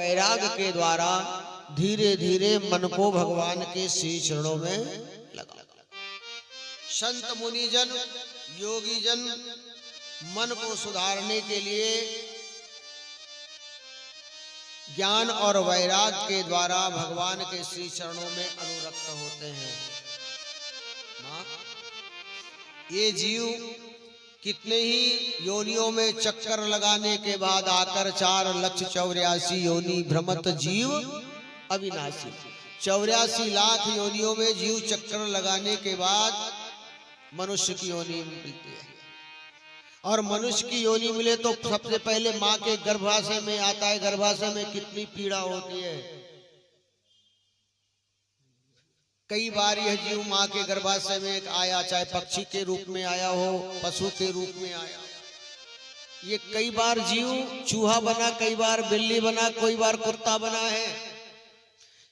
वैराग के द्वारा धीरे धीरे मन को भगवान के श्री चरणों में लगा। संत मुनिजन योगीजन मन को सुधारने के लिए ज्ञान और वैराग के द्वारा भगवान के श्री चरणों में अनुरक्त होते हैं। ये जीव कितने ही योनियों में चक्कर लगाने के बाद आकर 4,84,000 योनि भ्रमत जीव अविनाशी। 84 लाख योनियों में जीव चक्कर लगाने के बाद मनुष्य की योनि मिलती है। और मनुष्य की योनि मिले तो सबसे पहले माँ के गर्भाशय में आता है। गर्भाशय में कितनी पीड़ा होती है। कई बार यह जीव माँ के गर्भाशय में आया, चाहे पक्षी के रूप में आया हो, पशु के रूप में आया। ये कई बार जीव चूहा बना, कई बार बिल्ली बना, कई बार कुत्ता बना है।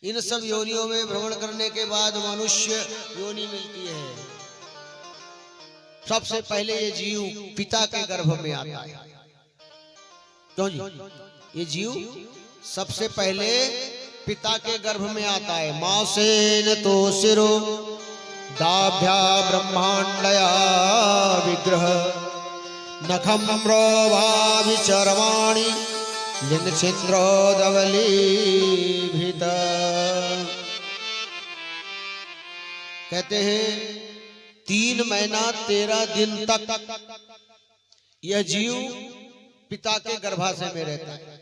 इन सब योनियों में भ्रमण करने के बाद मनुष्य योनि मिलती है। सबसे पहले ये जीव पिता के गर्भ में आता है। क्यों जी? ये जीव सबसे पहले पिता के गर्भ में आता है। मासेन तो शिरो दाभ्या ब्रह्मांडया विग्रह नखम रोभावि चरवाणी लिंग छिंद्रो धवलीभित। कहते हैं 3 महीना 13 दिन तक यह जीव पिता के गर्भाशय में रहता है,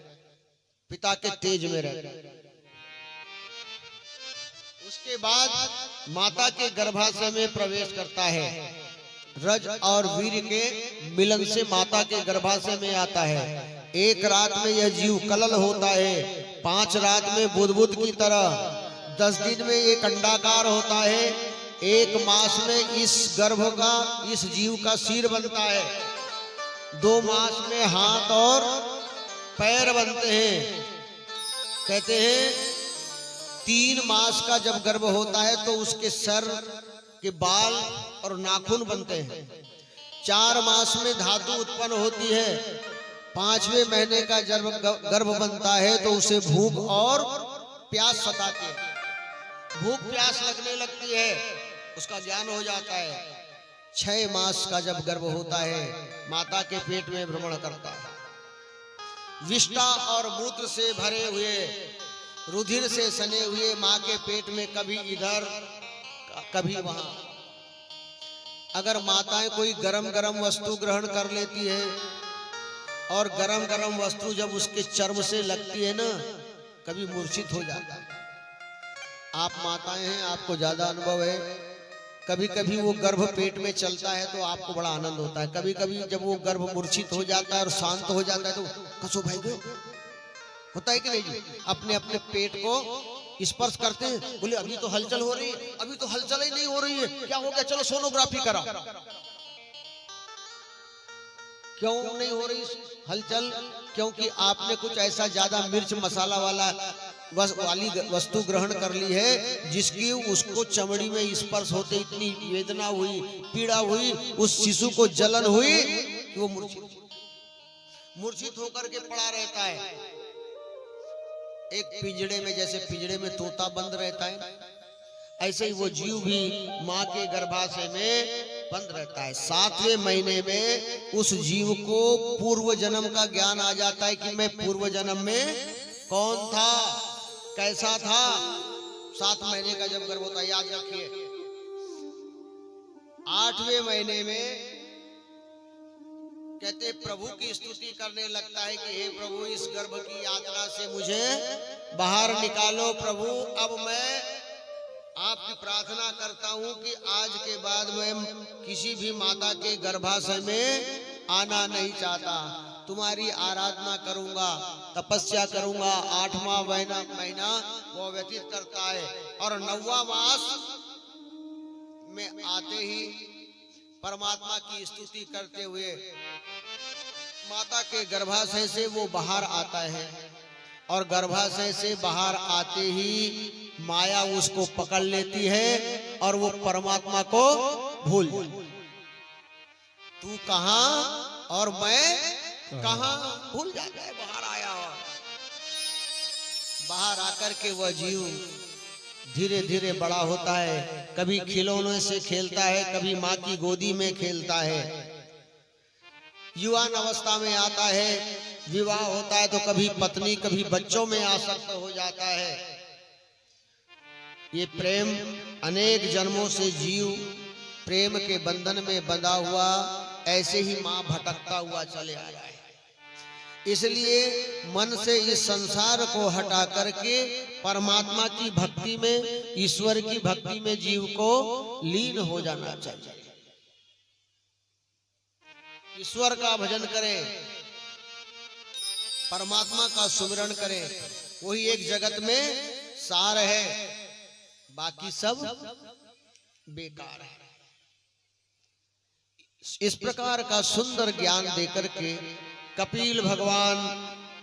पिता के तेज में रहता है। उसके बाद माता के गर्भाशय में प्रवेश करता है। रज और वीर के मिलन से माता के गर्भाशय में आता है। एक रात में यह जीव कलल होता है, 5 रात में बुदबुद की तरह, 10 दिन में एक अंडाकार होता है, 1 मास में इस गर्भ का, इस जीव का सिर बनता है, 2 मास में हाथ और पैर बनते हैं। कहते हैं 3 मास का जब गर्भ होता है तो उसके सर के बाल और नाखून बनते हैं। 4 मास में धातु उत्पन्न होती है। 5वें महीने का जब गर्भ बनता है तो उसे भूख और प्यास सताती है। भूख प्यास लगने लगती है, उसका ज्ञान हो जाता है। 6 मास का जब गर्भ होता है माता के पेट में भ्रमण करता है। विष्ठा और मूत्र से भरे हुए, रुधिर से सने हुए माँ के पेट में कभी इधर कभी वहां। अगर माताएं कोई गरम गरम वस्तु ग्रहण कर लेती है और गरम गरम वस्तु जब उसके चर्म से लगती है ना, कभी मूर्छित हो जाता है। आप माताएं हैं, आपको ज्यादा अनुभव है। कभी कभी वो गर्भ पेट में चलता है तो आपको बड़ा आनंद होता है। कभी कभी जब वो गर्भ मूर्छित हो जाता है और शांत हो जाता है तो कसो भाई को होता है कि नहीं जी? अपने अपने पेट को स्पर्श करते हैं, बोले अभी तो हलचल हो रही है, अभी तो हलचल ही नहीं हो रही है, क्या हो गया, चलो सोनोग्राफी करा। क्यों नहीं हो रही हलचल? क्योंकि आपने कुछ ऐसा ज्यादा मिर्च मसाला वाली वस्तु ग्रहण कर ली है जिसकी उसको चमड़ी में स्पर्श होते इतनी वेदना हुई, पीड़ा हुई, उस शिशु को जलन हुई कि वो मूर्छित होकर के पड़ा रहता है। एक पिंजड़े में, जैसे पिंजड़े में तोता बंद रहता है, ऐसे ही वो जीव भी माँ के गर्भाशय में बंद रहता है। 7वें महीने में उस जीव को पूर्व जन्म का ज्ञान आ जाता है कि मैं पूर्व जन्म में कौन था, कैसा था। 7 महीने का जब गर्भ होता है, याद रखिए। 8वें महीने में कहते प्रभु की स्तुति करने लगता है कि हे प्रभु, इस गर्भ की यात्रा से मुझे बाहर निकालो। प्रभु, अब मैं आपकी प्रार्थना करता हूं कि आज के बाद मैं किसी भी माता के गर्भाशय में आना नहीं चाहता। तुम्हारी आराधना करूंगा, तपस्या करूंगा। 8वां महीना वो व्यतीत करता है और 9वां मास में आते ही परमात्मा की स्तुति करते हुए माता के गर्भाशय से वो बाहर आता है और गर्भाशय से बाहर आते ही माया उसको पकड़ लेती है और वो परमात्मा को भूल जाती। तू कहां और मैं कहां भूल जाता है बाहर आया हुआ। बाहर आकर के वह जीव धीरे धीरे बड़ा होता है। कभी खिलौनों से खेलता है, कभी माँ की गोदी में खेलता है। युवान अवस्था में आता है, विवाह होता है तो कभी पत्नी कभी बच्चों में आसक्त हो जाता है। ये प्रेम अनेक जन्मों से जीव प्रेम के बंधन में बंधा हुआ ऐसे ही मां भटकता हुआ चले आ रहा है। इसलिए मन से इस संसार को हटा करके परमात्मा की भक्ति में, ईश्वर की भक्ति में जीव को लीन हो जाना चाहिए। ईश्वर का भजन करें, परमात्मा का सुमिरन करें, वही एक जगत में सार है, बाकी सब बेकार है। इस प्रकार का सुंदर ज्ञान देकर के कपिल भगवान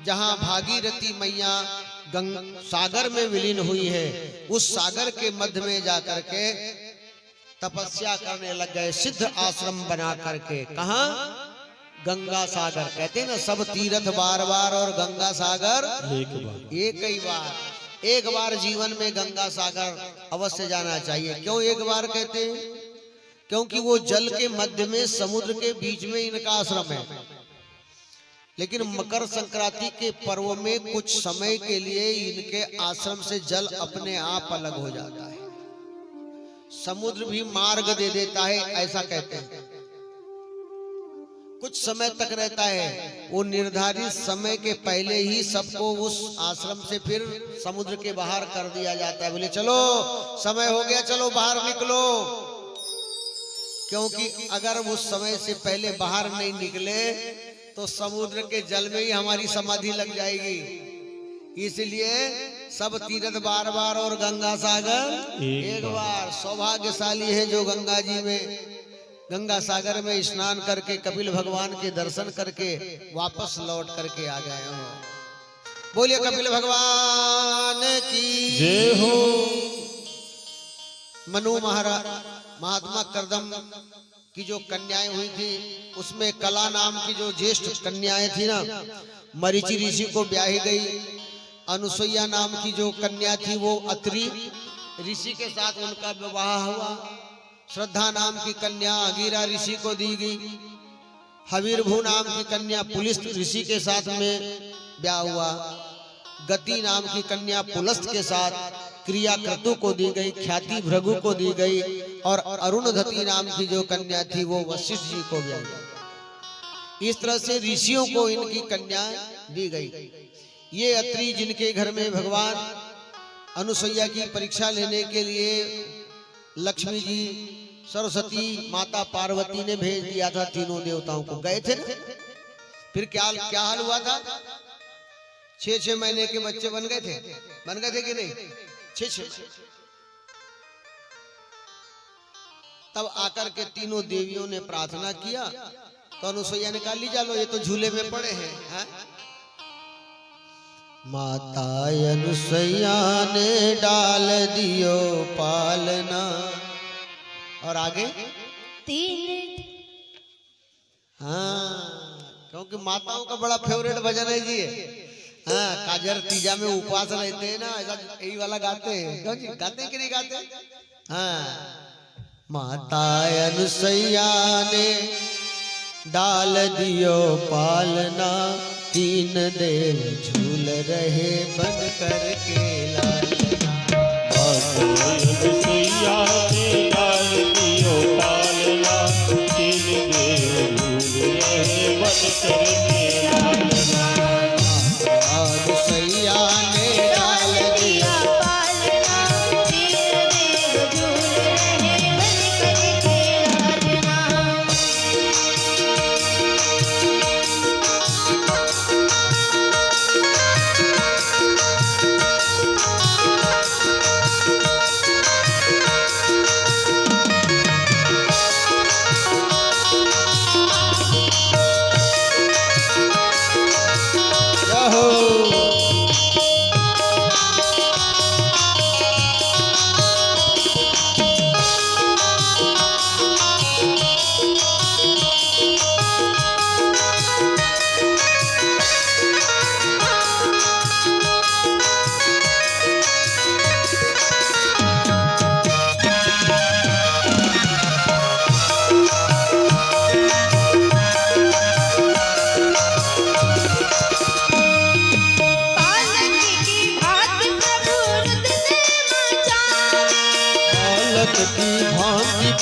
जहां भागीरथी मैया सागर में विलीन हुई है, उस सागर के मध्य में जाकर के तपस्या करने लग गए, सिद्ध आश्रम बना करके। कहा? गंगा सागर। कहते हैं ना, सब तीर्थ बार बार और गंगा सागर एक ही बार। एक बार जीवन में गंगा सागर अवश्य जाना चाहिए। क्यों एक बार कहते हैं? क्योंकि वो जल के मध्य में, समुद्र के बीच में इनका आश्रम है। लेकिन मकर संक्रांति के पर्व में कुछ समय के लिए इनके आश्रम से जल अपने आप अलग हो जाता है, समुद्र भी मार्ग दे देता है, ऐसा कहते हैं। कुछ समय तक रहता है, वो निर्धारित समय के पहले ही सबको उस आश्रम से फिर समुद्र के बाहर कर दिया जाता है। बोले चलो समय हो गया, चलो बाहर निकलो। क्योंकि अगर उस समय से पहले बाहर नहीं निकले तो समुद्र के जल में ही हमारी समाधि लग जाएगी। इसलिए सब तीर्थ बार बार और गंगा सागर एक बार। सौभाग्यशाली है जो गंगा जी में, गंगा सागर में स्नान करके कपिल भगवान के दर्शन करके वापस लौट करके आ गए हो। बोलिए कपिल भगवान की जय हो। मनु महाराज, महात्मा करदम की जो कन्याएं हुई थी, उसमें कला नाम की जो ज्येष्ठ कन्याएं थी ना, मरीचि ऋषि को ब्याही गई। अनुसुईया नाम की जो कन्या थी वो अत्रि ऋषि के साथ उनका विवाह हुआ। श्रद्धा नाम की कन्या अगीरा ऋषि को दी गई। हवीरभू नाम की कन्या पुलिस्त ऋषि के साथ में ब्याह हुआ। गति नाम की कन्या पुलस्त के साथ क्रिया क्रतु को दी गई, ख्याति भृगु को दी गई, और अरुणधति नाम की जो कन्या थी वो वशिष्ठ जी को ब्याह गई। इस तरह से ऋषियों को इनकी कन्या दी गई। ये अत्रि जिनके घर में भगवान अनुसुईया की परीक्षा लेने के लिए लक्ष्मी जी, सरस्वती माता, पार्वती ने भेज दिया था, तीनों देवताओं को गए थे ना। फिर क्या हाल हुआ था? 6-6 महीने के बच्चे बन गए थे कि नहीं? 6-6। तब आकर के तीनों देवियों ने प्रार्थना किया तो अनुसुईया ने कहा, लीजा लो, ये तो झूले में पड़े हैं। हा? माता अनुसुईया ने डाल दियो पालना। और आगे 3। हाँ, क्योंकि माताओं का बड़ा फेवरेट भजन है जी। हाँ, काजर तीजा में उपवास रहते हैं ना, ऐसा यही वाला गाते हैं। क्यों जी, गाते हैं कि नहीं गाते? हाँ, माता अनुसुईया ने डाल दियो पालना, 3 देव झूल रहे बन कर के लालना। माता अनुसुईया ने डाल दियो पालना, 3 देव झूल रहे बन कर के लालना। अनुसुईया ने डाल दिया पालना, 3 देव झूल रहे बन कर के लालना।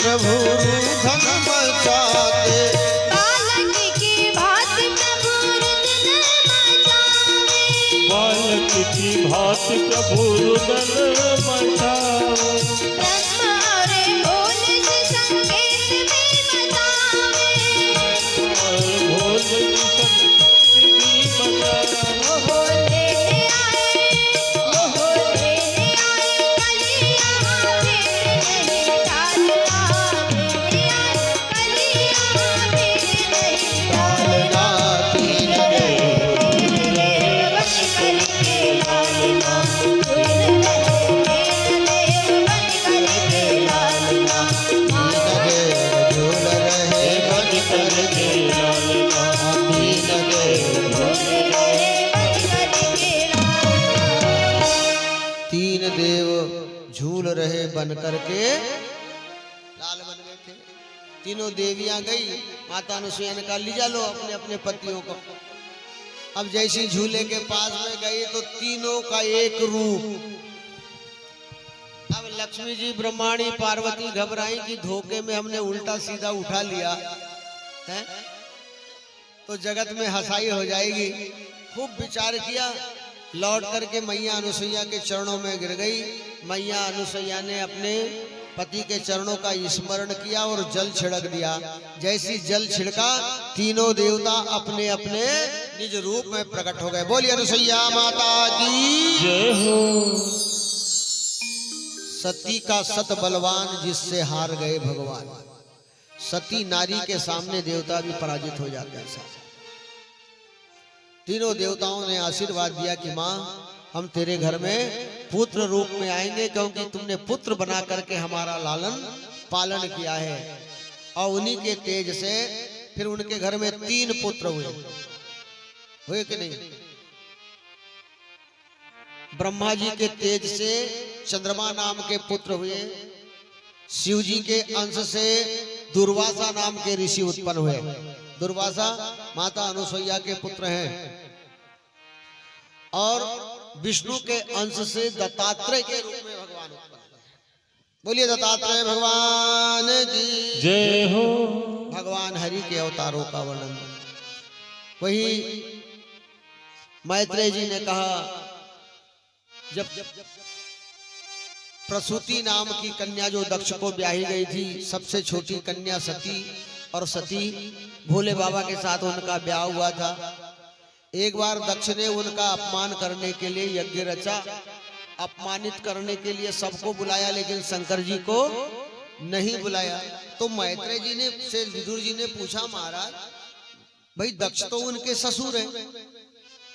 प्रभु धन बचाते, बालक की भांति प्रभु रुदन मचावे। बालक की भांति प्रभु रुदन मचावे। ब्रह्म और भोले से संकेत भी बतावे। और भोले की शक्ति भी बतावे। वो लेने आए कल यहाँ फिर नहीं टालना। लेने आए कल यहाँ फिर नहीं टालना। तीन देव बन करके लालना। तीन देव बन करके लालना। माता झूल रहे बन करके लालना। तीन देव झूल रहे बन करके लाल बन गए थे। तीनों देवियां गई, माता अनुसुईया ने कहा लीजा लो अपने अपने पतियों को। अब जैसी झूले के पास में गई तो तीनों का एक रूप। अब लक्ष्मी जी ब्रह्माणी पार्वती घबराई कि धोखे में हमने उल्टा सीधा उठा लिया है तो जगत में हंसाई हो जाएगी। खूब विचार किया, लौट करके मैया अनुसुईया के चरणों में गिर गई। मैया अनुसुईया ने अपने पति के चरणों का स्मरण किया और जल छिड़क दिया। जैसी जल छिड़का तीनों देवता अपने अपने निज रूप में प्रकट हो गए। बोलिए अनुसुईया माता की जय हो। सती का सत बलवान जिससे हार गए भगवान। सती नारी के सामने देवता भी पराजित हो जाते हैं। तीनों देवताओं ने आशीर्वाद दिया कि माँ हम तेरे घर में पुत्र रूप में आएंगे, क्योंकि तुमने पुत्र बना करके हमारा लालन पालन किया है। और उन्हीं के तेज से फिर उनके घर में 3 पुत्र हुए कि नहीं? ब्रह्मा जी के तेज से चंद्रमा नाम के पुत्र हुए। शिव जी के अंश से दुर्वासा नाम के ऋषि उत्पन्न हुए। दुर्वासा माता अनुसुईया के पुत्र हैं। और विष्णु के अंश से दत्तात्रेय के रूप में भगवान उत्पन्न हुए। बोलिए दत्तात्रेय भगवान की जय हो। भगवान हरि के अवतारों का वर्णन। वही मैत्रेय जी ने कहा, जब प्रसूति नाम की कन्या जो दक्ष को ब्याही गई थी, सबसे छोटी कन्या सती, और सती भोले बाबा के साथ उनका ब्याह हुआ था। एक बार दक्ष ने उनका अपमान करने के लिए यज्ञ रचा। अपमानित करने के लिए सबको बुलाया, लेकिन शंकर जी को नहीं बुलाया। तो मैत्रेय जी ने से विदुर जी ने पूछा, महाराज भाई दक्ष तो उनके ससुर हैं,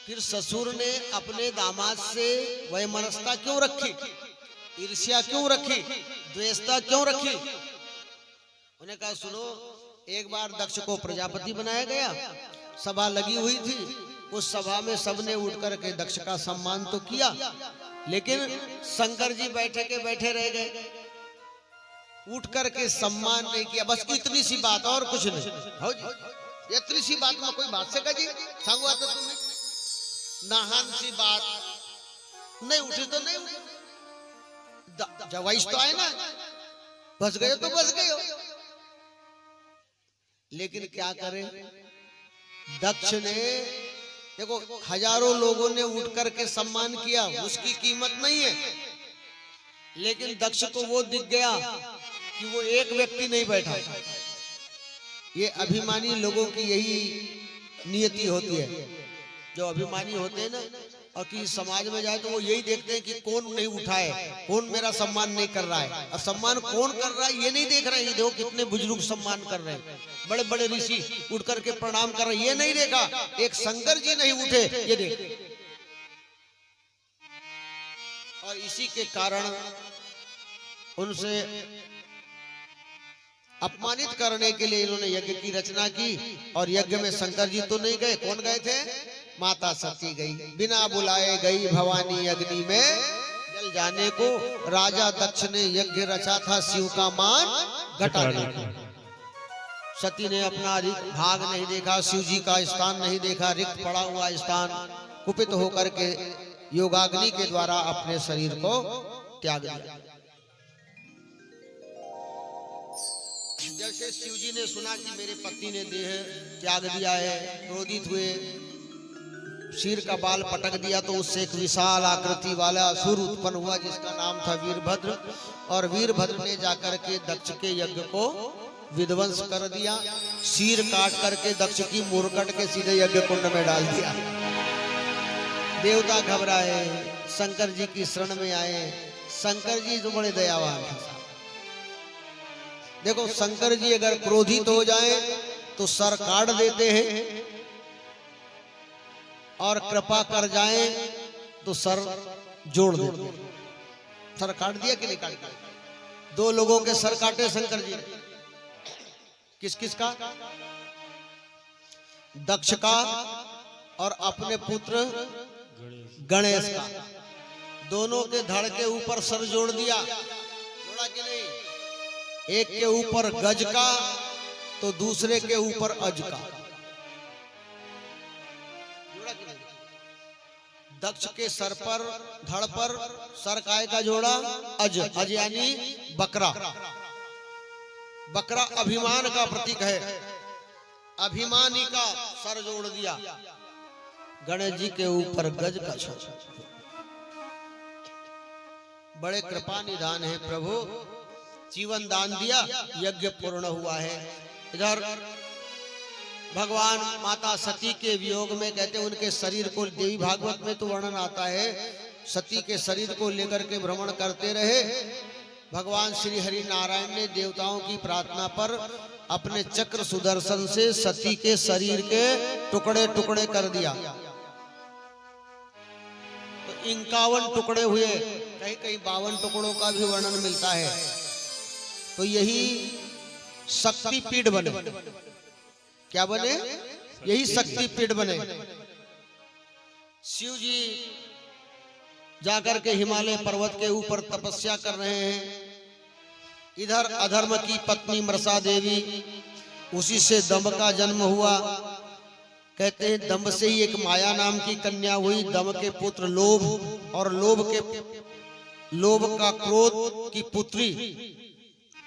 फिर ससुर ने अपने दामाद से वैमनस्यता क्यों रखी, ईर्ष्या क्यों रखी, द्वेषता क्यों रखी? उन्हें कहा सुनो, एक बार दक्ष को प्रजापति बनाया गया, सभा लगी हुई थी। उस सभा में सबने उठ करके दक्ष का सम्मान तो किया, लेकिन शंकर जी बैठे के बैठे रह गए, उठ करके सम्मान नहीं किया। बस इतनी सी बात और कुछ नहीं। हो जी, इतनी सी बात में कोई बात से जी सांगू आता तुम्हें नाहन सी बात नहीं उठी तो नहीं उठी। जवाइश तो आए ना, बस गए तो बस गए हो। लेकिन क्या करें, दक्ष ने देखो हजारों लोगों ने उठ करके सम्मान किया, उसकी कीमत नहीं है। लेकिन दक्ष को वो दिख गया कि वो एक व्यक्ति नहीं बैठा। ये अभिमानी लोगों की यही नियति होती है। जो अभिमानी होते हैं ना, और कि समाज में जाए तो वो यही देखते हैं कि कौन नहीं उठाए, कौन मेरा सम्मान नहीं कर रहा है। और सम्मान कौन कर रहा है ये नहीं देख रहे हैं। देखो कितने बुजुर्ग सम्मान कर रहे हैं, बड़े बड़े ऋषि उठ करके प्रणाम कर रहे हैं, ये नहीं देखा। एक शंकर जी नहीं उठे, ये देख। और इसी के कारण उनसे अपमानित करने के लिए इन्होंने यज्ञ की रचना की। और यज्ञ में शंकर जी तो नहीं गए, कौन गए थे? माता सती गई। बिना बुलाए गई भवानी अग्नि में जल जाने को। राजा दक्ष ने यज्ञ रचा था शिव का मान घटाने को। सती ने अपना भाग नहीं देखा, शिव जी का स्थान नहीं देखा, रिक्त पड़ा हुआ स्थान। कुपित होकर के योगाग्नि के द्वारा अपने शरीर को त्याग दिया। जैसे शिव जी ने सुना कि मेरे पति ने देह त्याग दिया है, क्रोधित हुए, सिर का बाल पटक दिया, तो उससे एक विशाल आकृति वाला असुर उत्पन्न हुआ जिसका नाम था वीरभद्र। और वीरभद्र ने जाकर के दक्ष के यज्ञ को विध्वंस कर दिया, सिर काट करके दक्ष की मुरकट के सीधे यज्ञ कुंड में डाल दिया। देवता घबराए, शंकर जी की शरण में आए। शंकर जी तो बड़े दयावान हैं। देखो, शंकर जी अगर क्रोधित हो जाए तो सर काट देते हैं, और कृपा कर जाए तो सर जोड़ देते हैं। सर काट दिया कि नहीं काट दिया? 2 लोगों के सर काटे शंकर जी ने। किस किस का? दक्ष का और अपने पुत्र गणेश का। दोनों के धड़ के ऊपर सर जोड़ दिया। जोड़ा कि नहीं? एक के ऊपर गज का तो दूसरे के ऊपर अज का। जोड़ा कि नहीं? दक्ष के सर पर, धड़ पर सर काय का जोड़ा? अज। अज यानी बकरा। बकरा अभिमान का प्रतीक है। अभिमानी का सर जोड़ दिया। गणेश जी के ऊपर गज का सर। बड़े कृपा निधान है प्रभु, जीवन दान दिया, यज्ञ पूर्ण हुआ है। इधर भगवान माता सती के वियोग में कहते हैं उनके शरीर को, देवी भागवत में तो वर्णन आता है, सती के शरीर को लेकर के भ्रमण करते रहे। भगवान श्री हरि नारायण ने देवताओं की प्रार्थना पर अपने चक्र सुदर्शन से सती के शरीर के टुकड़े टुकड़े कर दिया। तो 51 टुकड़े हुए, कहीं कहीं 52 टुकड़ों का भी वर्णन मिलता है। तो यही शक्तिपीठ बने। क्या बने? यही शक्तिपीठ बने। शिव जी जाकर के हिमालय पर्वत के ऊपर तपस्या कर रहे हैं। इधर अधर्म की पत्नी मृषा देवी, उसी से दंभ का जन्म हुआ। कहते हैं दंभ से ही एक माया नाम की कन्या हुई। दंभ के पुत्र लोभ, और लोभ का क्रोध की पुत्री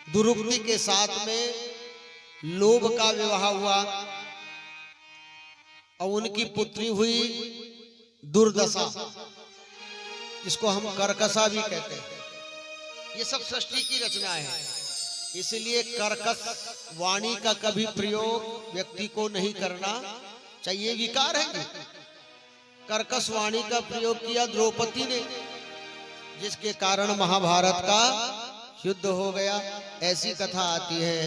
दुरुक्ति के साथ में लोभ का विवाह हुआ, और उनकी पुत्री हुई दुर्दशा, जिसको हम कर्कशा भी कहते हैं। ये सब सृष्टि की रचना है। इसलिए कर्कश वाणी का कभी प्रयोग व्यक्ति को नहीं करना चाहिए, विकार है। कर्कश वाणी का प्रयोग किया द्रौपदी ने, जिसके कारण महाभारत का युद्ध हो गया। ऐसी कथा आती है।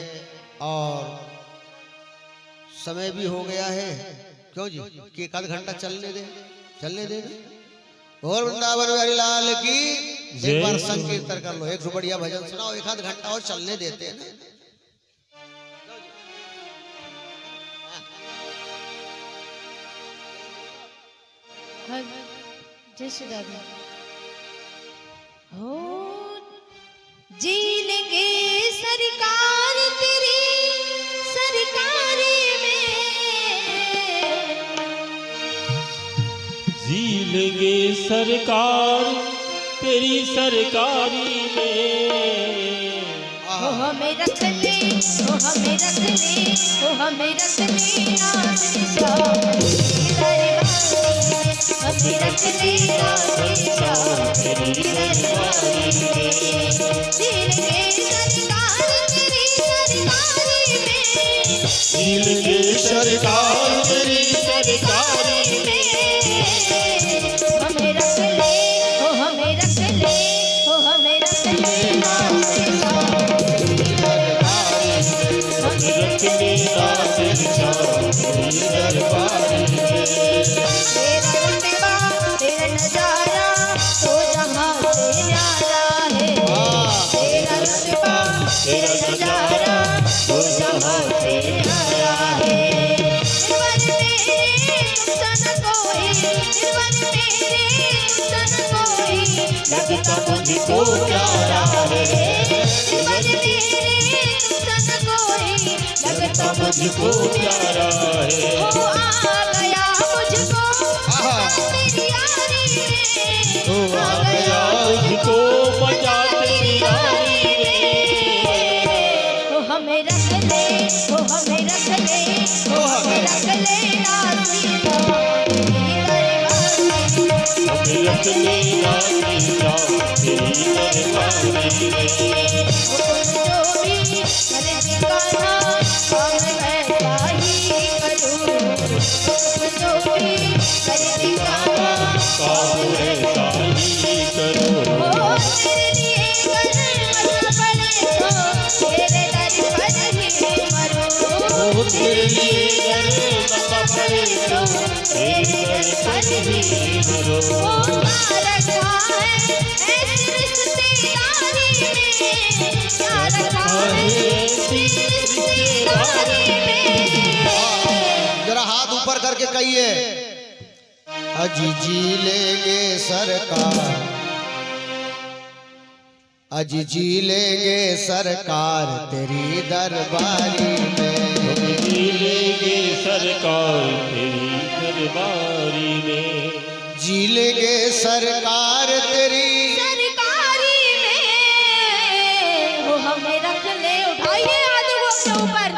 और समय भी हो गया है, क्यों जी, कि 1 घंटा चलने दे। और वृंदावन बिहारी लाल की एक बार संकीर्तन कर लो, 100 बढ़िया भजन सुनाओ, 1 घंटा और चलने देते हैं ना। जय श्री राधे। हो जी लेंगे सरकार तेरी सरकारी में, जी लेंगे सरकार तेरी सरकारी में। हो हमें रख ले, हो हमें रख ले, हो हमें रख ले हमें रख ले सरकार तेरी सरकारी में। हमें रख ले, हो हमें रख ले, हो हमें रख ले तेरा नजारा तो जहाँ से न्यारा है। तेरा रुतबा तेरा नजारा तो जहाँ से न्यारा है। निर्वन मेरे नुकसान कोई, निर्वन मेरे नुकसान कोई, लगता मुझको प्यारा है। निर्वन मेरे नुकसान कोई, लगता मुझको प्यारा है। वो आ गया मुझको तेरी यारी में, आ गया मुझको मजा तेरी यारी में। वो हमें रख रख लेना सीता तेरी दरबारी में। जो भी करे कान्हा काम वैसा ही करूं, जो भी करे कान्हा काम ऐसा ही करो। ओ तेरे लिए करना पड़े तो तेरे दर पर ही मरूं, तेरे लिए करना पड़े तो तेरे दर पर ही मरो। ओ रखा है ऐसी रिश्तेदारी में, क्या रखा है ऐसी रिश्तेदारी में। जरा हाथ ऊपर करके कहिए, अजी जी लेंगे सरकार, अजी जी लेंगे सरकार तेरी दरबारी में। लेंगे सरकार तेरी दरबारी में। जी लेंगे सरकार तेरी सरकारी में, वो हमें रख ले, उठाइए हाथों को अपने ऊपर,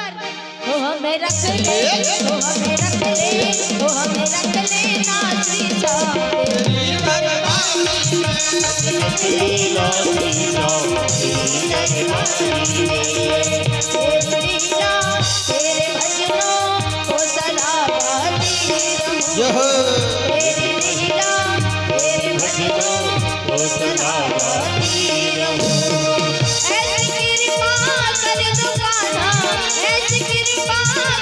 वो हमें रख ले, वो हमें रख ले, वो हमें रख ले नाची तेरी दरबारी में। लीला सीता तेरी दरबारी में। तेरी लीला तेरे भजनों को सलावती रहूं, यह तेरी लीला तेरे भजनों को सलावती रहूं। ऐसी कृपा कर दो कान्हा, ऐसी कृपा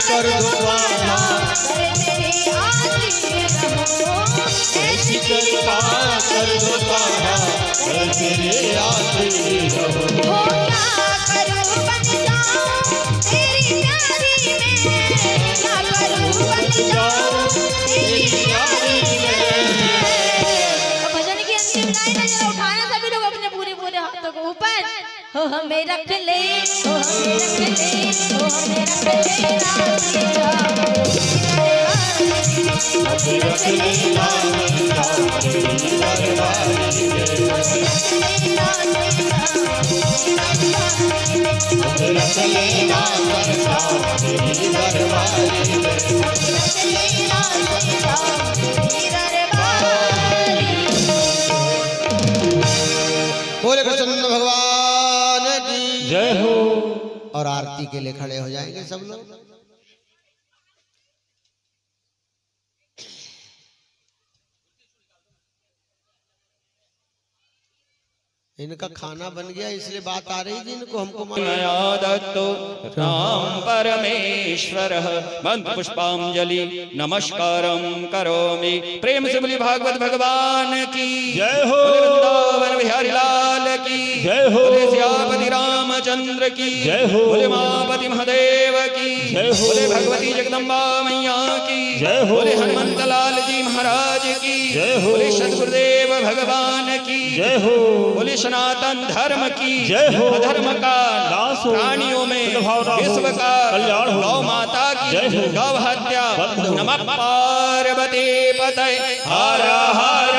कर दो कान्हा, कर तेरी आरती रहूं, ऐसी कृपा कर दो कान्हा कर तेरे आसरे रहो। हो क्या करूं बन जाऊं तेरी प्यारी में, क्या करूं बन जाऊं तेरी प्यारी में। अब भजन की अंतिम लाइन है, जरा उठाना सभी लोग अपने पूरे पूरे हाथों को ऊपर, हो हमें रख ले, हो हमें रख ले, हो हमें रख ले नाची हमें रख लेना सीता तेरी दरबारी में। हमें रख लेना सरकार तेरी दरबारी में। बोले कृष्ण भगवान की जय हो। और आरती के लिए खड़े हो जाएंगे सब लोग। इनका खाना बन गया इसलिए बात आ रही थी इनको, हमको मया दत्तो राम परमेश्वरः मंत्र पुष्पांजलि नमस्कारं करोमि। प्रेम से बोली भागवत भगवान की जय हो। बोले वृंदावन बिहारी लाल की जय हो। बोले सियापति रामचंद्र की जय हो। बोले मापति महादेव की जय हो। बोले भगवती जगदम्बा मैया की जय हो। बोले हनुमंत लाल जी महाराज की जय हो। बोले सद्गुरुदेव भगवान की जय हो। बोले सनातन धर्म की जय हो। अधर्म का नाश हो। प्राणियों में सद्भाव हो। विश्व का कल्याण हो। गौ माता की जय हो। गौ हत्या बंद हो। नमः पार्वती पतये हर हर